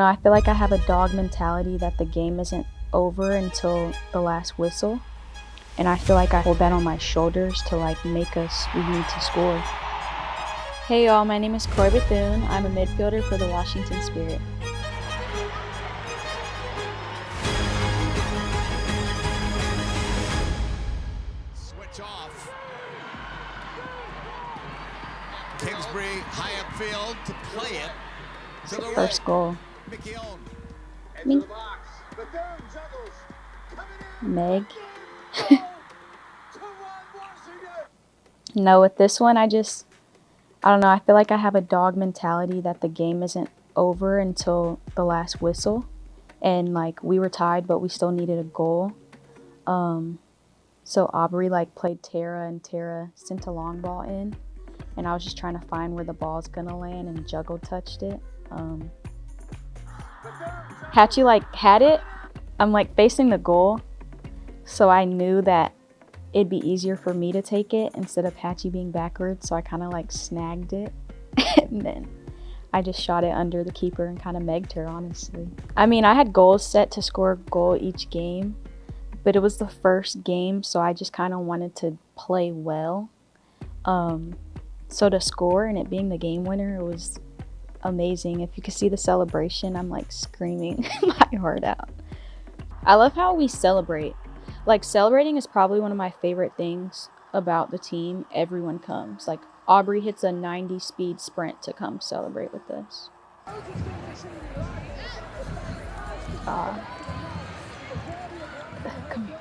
I feel like I have a dog mentality that the game isn't over until the last whistle. And I feel like I hold that on my shoulders to like make us, we need to score. Hey y'all, my name is Croix Bethune. I'm a midfielder for the WashingtonSpirit. Switch off. Kingsbury high upfield to play it. To the First right. goal. Me. Meg. No, with this one, I don't know. I feel like I have a dog mentality that the game isn't over until the last whistle. And like we were tied, but we still needed a goal. So Aubrey like played Tara, and Tara sent a long ball in. And I was just trying to find where the ball's gonna land, and Juggle touched it. Hatchie like had it. I'm like facing the goal, so I knew that it'd be easier for me to take it instead of Hatchie being backwards. So I kind of like snagged it, and then I just shot it under the keeper and kind of megged her, honestly. I mean, I had goals set to score a goal each game, but it was the first game, so I just kind of wanted to play well. So to score and it being the game winner, it was amazing. If you could see the celebration, I'm like screaming my heart out. I love how we celebrate. Like, celebrating is probably one of my favorite things about the team. Everyone comes. Like, Aubrey hits a 90 speed sprint to come celebrate with us. Come here.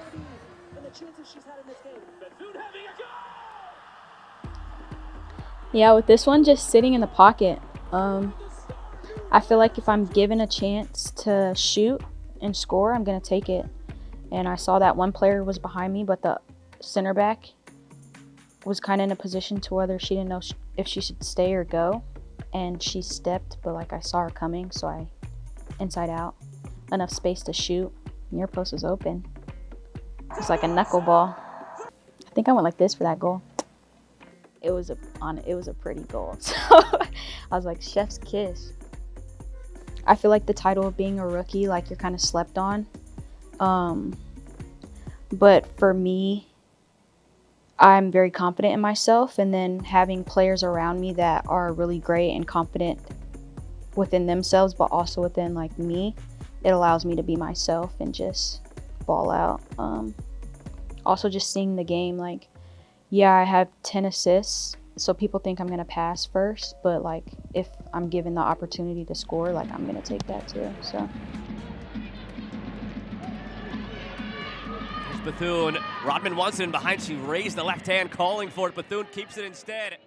Yeah, with this one just sitting in the pocket, I feel like if I'm given a chance to shoot and score, I'm going to take it. And I saw that one player was behind me, but the center back was kind of in a position to whether she didn't know if she should stay or go. And she stepped, but like I saw her coming, so I inside out, enough space to shoot. Near post was open. It's like a knuckleball. I think I went like this for that goal. It was a pretty goal. So I was like, chef's kiss. I feel like the title of being a rookie, like you're kind of slept on. But for me, I'm very confident in myself, and then having players around me that are really great and confident within themselves, but also within like me, it allows me to be myself and just ball out. Also just seeing the game, like, yeah, I have 10 assists, so people think I'm going to pass first, but like if I'm given the opportunity to score, like I'm going to take that too. So Here's Bethune. Rodman wants it in behind. She raised the left hand, calling for it. Bethune keeps it instead.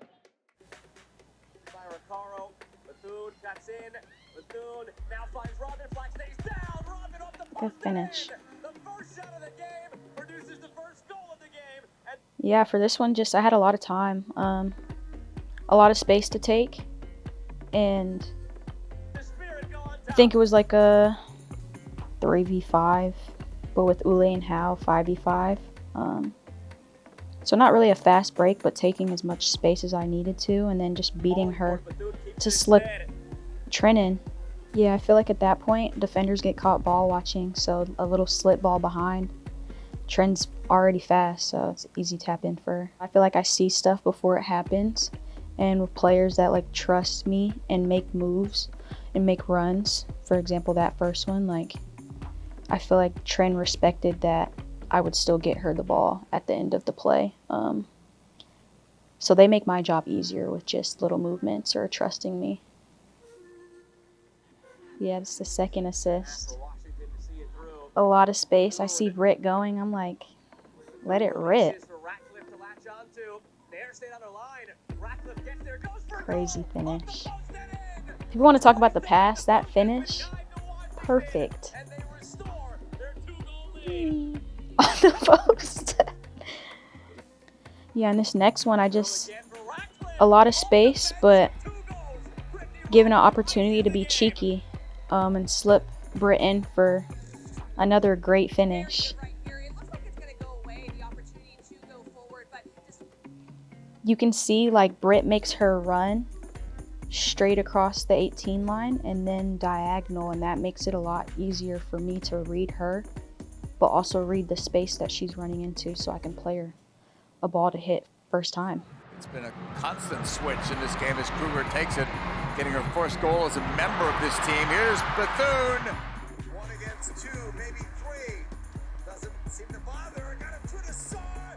Bethune cuts in. Bethune now finds Rodman. Flag stays down. Rodman off the post. Good finish. The first shot of the game produces the first goal of the game. Yeah, for this one, just I had a lot of time, a lot of space to take, and I think it was like a 3v5, but with Ule and Howe, 5v5. So not really a fast break, but taking as much space as I needed to, and then just beating her to slip Trin in. Yeah, I feel like at that point, defenders get caught ball watching, so a little slip ball behind. Trin's already fast, so it's easy tap in for her. I feel like I see stuff before it happens, and with players that like trust me and make moves and make runs, for example that first one, like I feel like Trin respected that I would still get her the ball at the end of the play. So they make my job easier with just little movements or trusting me. Yeah, it's the second assist. A lot of space. I see Britt going. I'm like, let it rip. Crazy finish. If you want to talk about the pass, that finish, perfect. On the post. Yeah, and this next one, a lot of space, but given an opportunity to be cheeky and slip Britt in for another great finish. You can see like Britt makes her run straight across the 18 line and then diagonal, and that makes it a lot easier for me to read her, but also read the space that she's running into so I can play her a ball to hit first time. It's been a constant switch in this game as Kruger takes it, getting her first goal as a member of this team. Here's Bethune. 1 against 2, maybe 3. Doesn't seem to bother her. Got it to the side.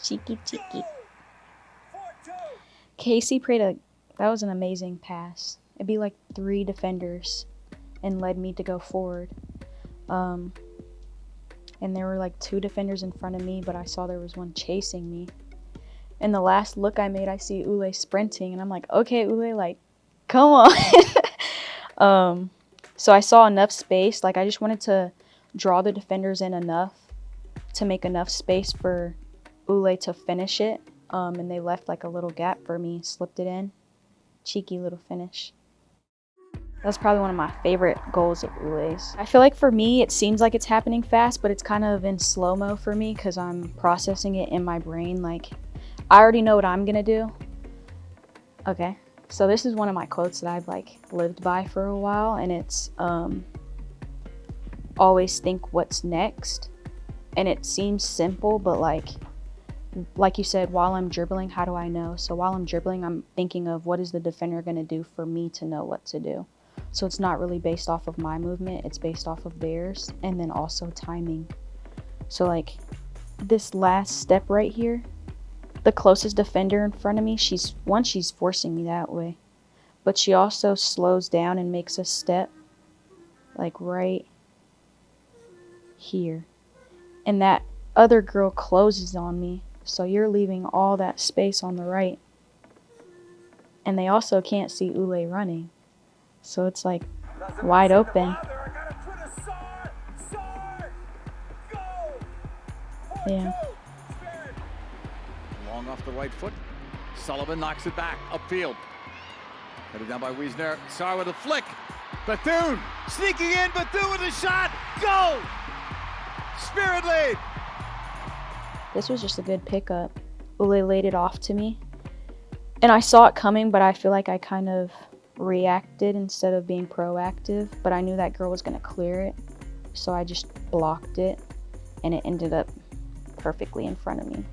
Cheeky, cheeky. 4-2. Casey that was an amazing pass. It'd be like 3 defenders and led me to go forward. And there were like 2 defenders in front of me, but I saw there was one chasing me. And the last look I made, I see Ule sprinting, and I'm like, okay, Ule, like, come on. So I saw enough space. Like, I just wanted to draw the defenders in enough to make enough space for Ule to finish it. And they left like a little gap for me, slipped it in. Cheeky little finish. That's probably one of my favorite goals of Ule's. I feel like for me, it seems like it's happening fast, but it's kind of in slow-mo for me because I'm processing it in my brain. Like, I already know what I'm gonna do. Okay, so this is one of my quotes that I've like lived by for a while, and it's always think what's next. And it seems simple, but like you said, while I'm dribbling, how do I know? So while I'm dribbling, I'm thinking of what is the defender gonna do for me to know what to do. So it's not really based off of my movement, it's based off of theirs, and then also timing. So like this last step right here, the closest defender in front of me, she's forcing me that way, but she also slows down and makes a step like right here, and that other girl closes on me, so you're leaving all that space on the right, and they also can't see Ule running, so it's like wide open. Yeah. Long off the right foot. Sullivan knocks it back upfield. Headed down by Wiesner. Sarr with a flick. Bethune sneaking in. Bethune with a shot. Goal! Spirit lead. This was just a good pickup. Ule laid it off to me, and I saw it coming, but I feel like I kind of reacted instead of being proactive. But I knew that girl was going to clear it, so I just blocked it, and it ended up perfectly in front of me.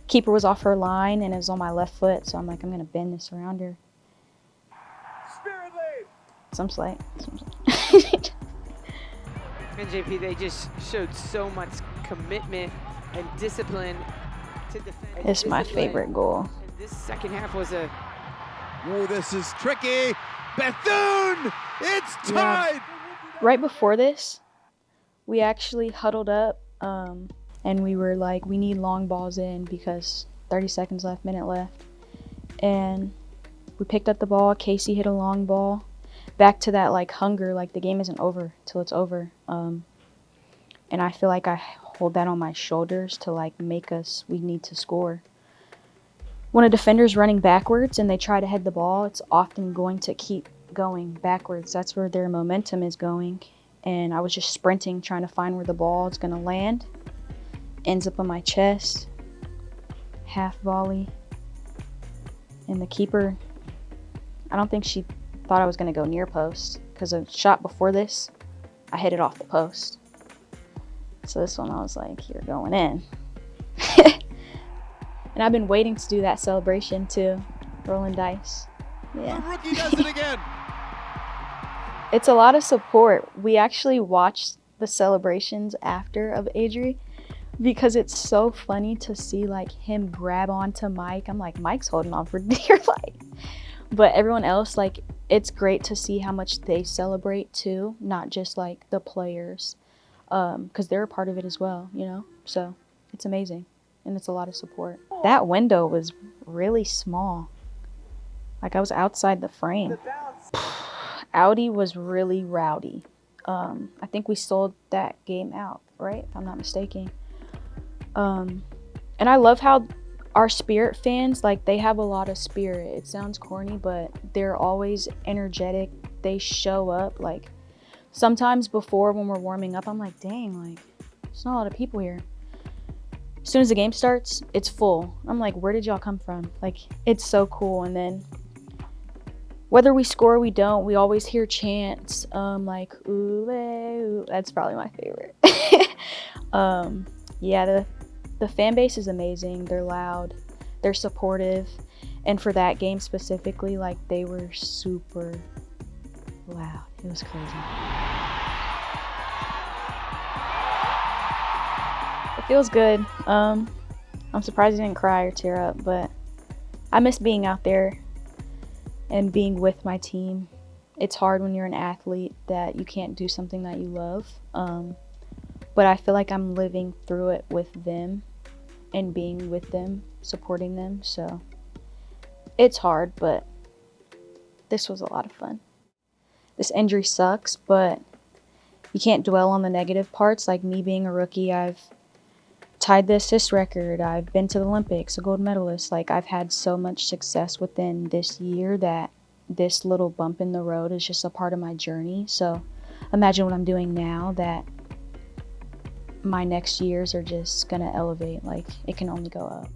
Keeper was off her line, and it was on my left foot, so I'm like, I'm going to bend this around her. Spirit lead. Some slight. NJP, they just showed so much commitment and discipline to defend. It's my favorite goal. And this second half was a... Oh, this is tricky. Bethune! It's tied! Right before this, we actually huddled up, and we were like, we need long balls in because 30 seconds left, minute left. And we picked up the ball. Casey hit a long ball. Back to that like hunger, like the game isn't over till it's over. And I feel like I hold that on my shoulders to like make us, we need to score. When a defender's running backwards and they try to head the ball, it's often going to keep going backwards. That's where their momentum is going. And I was just sprinting, trying to find where the ball is going to land. Ends up on my chest. Half volley. And the keeper, I don't think she thought I was going to go near post, because a shot before this, I hit it off the post. So this one, I was like, you're going in. And I've been waiting to do that celebration too. Rolling dice. Yeah. The rookie does it again. It's a lot of support. We actually watched the celebrations after of Adri, because it's so funny to see like him grab onto Mike. I'm like, Mike's holding on for dear life. But everyone else, like, it's great to see how much they celebrate too, not just like the players, because they're a part of it as well, you know? So it's amazing, and it's a lot of support. That window was really small. Like, I was outside the frame. Audi was really rowdy. I think we sold that game out, right? If I'm not mistaken. And I love how our Spirit fans, like, they have a lot of spirit. It sounds corny, but they're always energetic. They show up. Like, sometimes before when we're warming up, I'm like, dang, like, there's not a lot of people here. as soon as the game starts, it's full. I'm like, where did y'all come from? Like, it's so cool. And then whether we score or we don't, we always hear chants, like, ooh, ooh. That's probably my favorite. Yeah, the fan base is amazing. They're loud, they're supportive. And for that game specifically, like, they were super loud. It was crazy. It feels good. I'm surprised I didn't cry or tear up, but I miss being out there and being with my team. It's hard when you're an athlete that you can't do something that you love. But I feel like I'm living through it with them and being with them, supporting them. So it's hard, but this was a lot of fun. This injury sucks, but you can't dwell on the negative parts. Like me being a rookie, I've tied the assist record. I've been to the Olympics, a gold medalist. Like, I've had so much success within this year that this little bump in the road is just a part of my journey. So imagine what I'm doing now, that my next years are just gonna elevate. Like, it can only go up.